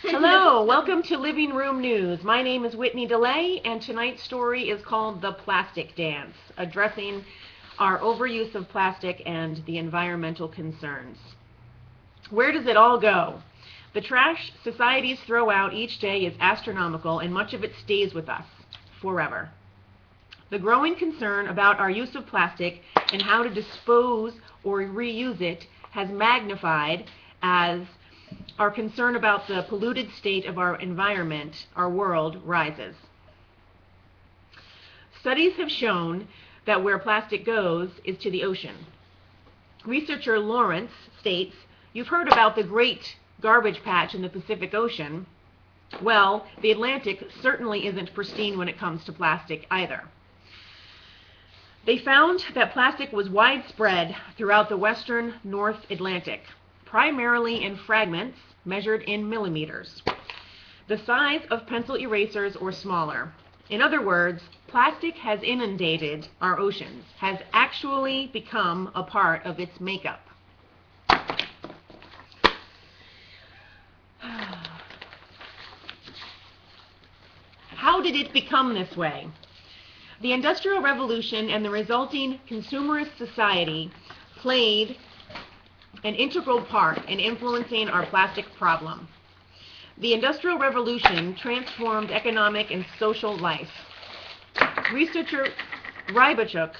Hello, welcome to Living Room News. My name is Whitney DeLay, and tonight's story is called The Plastic Dance, addressing our overuse of plastic and the environmental concerns. Where does it all go? The trash societies throw out each day is astronomical, and much of it stays with us forever. The growing concern about our use of plastic and how to dispose or reuse it has magnified as our concern about the polluted state of our environment, our world, rises. Studies have shown that where plastic goes is to the ocean. Researcher Lawrence states, "You've heard about the great garbage patch in the Pacific Ocean. Well, the Atlantic certainly isn't pristine when it comes to plastic either." They found that plastic was widespread throughout the western North Atlantic, primarily in fragments measured in millimeters, the size of pencil erasers or smaller. In other words, plastic has inundated our oceans, has actually become a part of its makeup. How did it become this way? The Industrial Revolution and the resulting consumerist society played an integral part in influencing our plastic problem. The Industrial Revolution transformed economic and social life. Researcher Rybachuk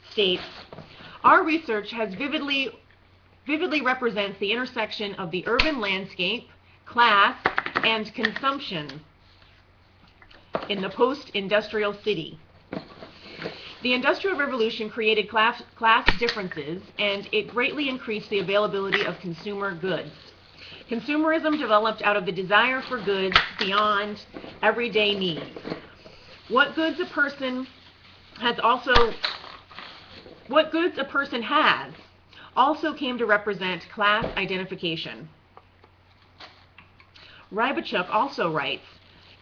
states, "Our research has vividly represents the intersection of the urban landscape, class, and consumption in the post-industrial city. The Industrial Revolution created class differences, and it greatly increased the availability of consumer goods. Consumerism developed out of the desire for goods beyond everyday needs. What goods a person has also came to represent class identification." Rybachuk also writes,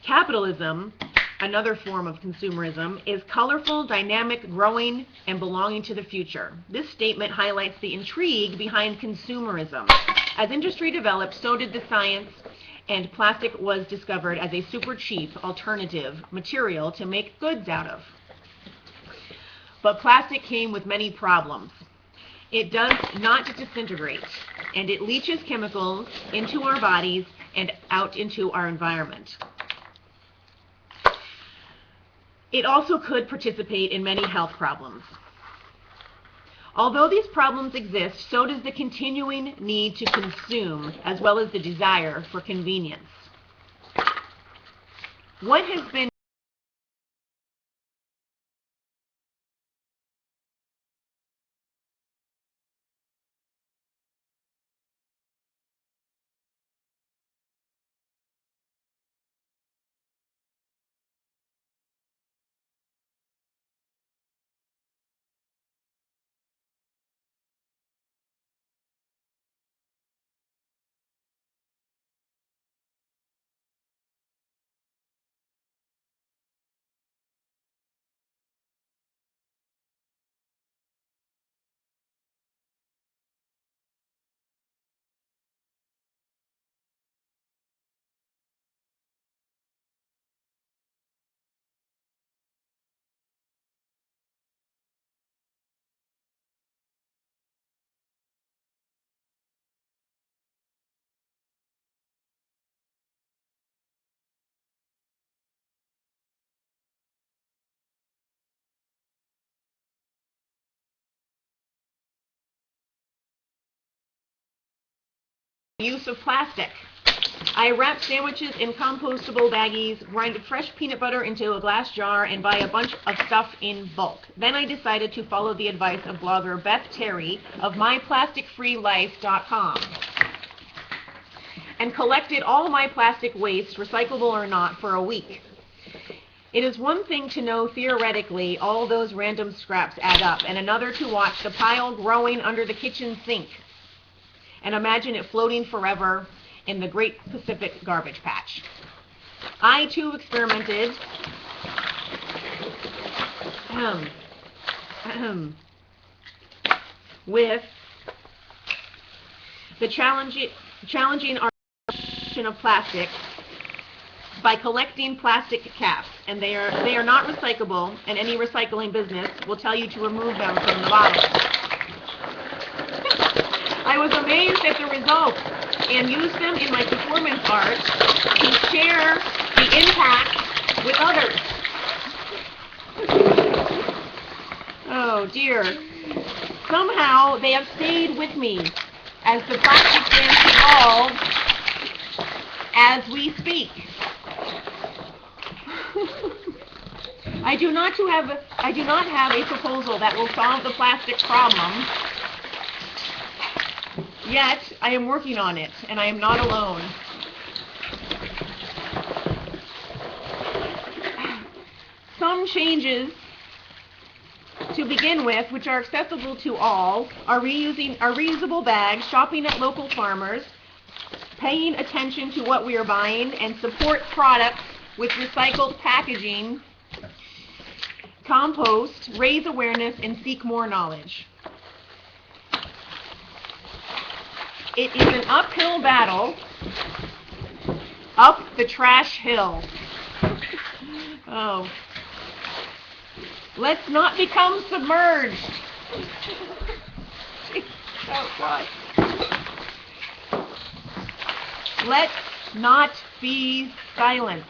"Capitalism, another form of consumerism, is colorful, dynamic, growing, and belonging to the future." This statement highlights the intrigue behind consumerism. As industry developed, so did the science, and plastic was discovered as a super cheap alternative material to make goods out of. But plastic came with many problems. It does not disintegrate, and it leaches chemicals into our bodies and out into our environment. It also could participate in many health problems. Although these problems exist, so does the continuing need to consume, as well as the desire for convenience. What has been use of plastic? I wrap sandwiches in compostable baggies, grind fresh peanut butter into a glass jar, and buy a bunch of stuff in bulk. Then I decided to follow the advice of blogger Beth Terry of myplasticfreelife.com and collected all my plastic waste, recyclable or not, for a week. It is one thing to know theoretically all those random scraps add up, and another to watch the pile growing under the kitchen sink and imagine it floating forever in the Great Pacific Garbage Patch. I, too, experimented with the challenging our consumption of plastic by collecting plastic caps, and they are not recyclable, and any recycling business will tell you to remove them from the bottle. I was amazed at the results and used them in my performance art to share the impact with others. Oh dear. Somehow they have stayed with me as the plastic dance evolves as we speak. I do not have a proposal that will solve the plastic problem. Yet, I am working on it, and I am not alone. Some changes to begin with, which are accessible to all, are reusable bags, shopping at local farmers, paying attention to what we are buying, and support products with recycled packaging, compost, raise awareness, and seek more knowledge. It is an uphill battle, up the trash hill. Oh. Let's not become submerged. Oh, God. Let's not be silent.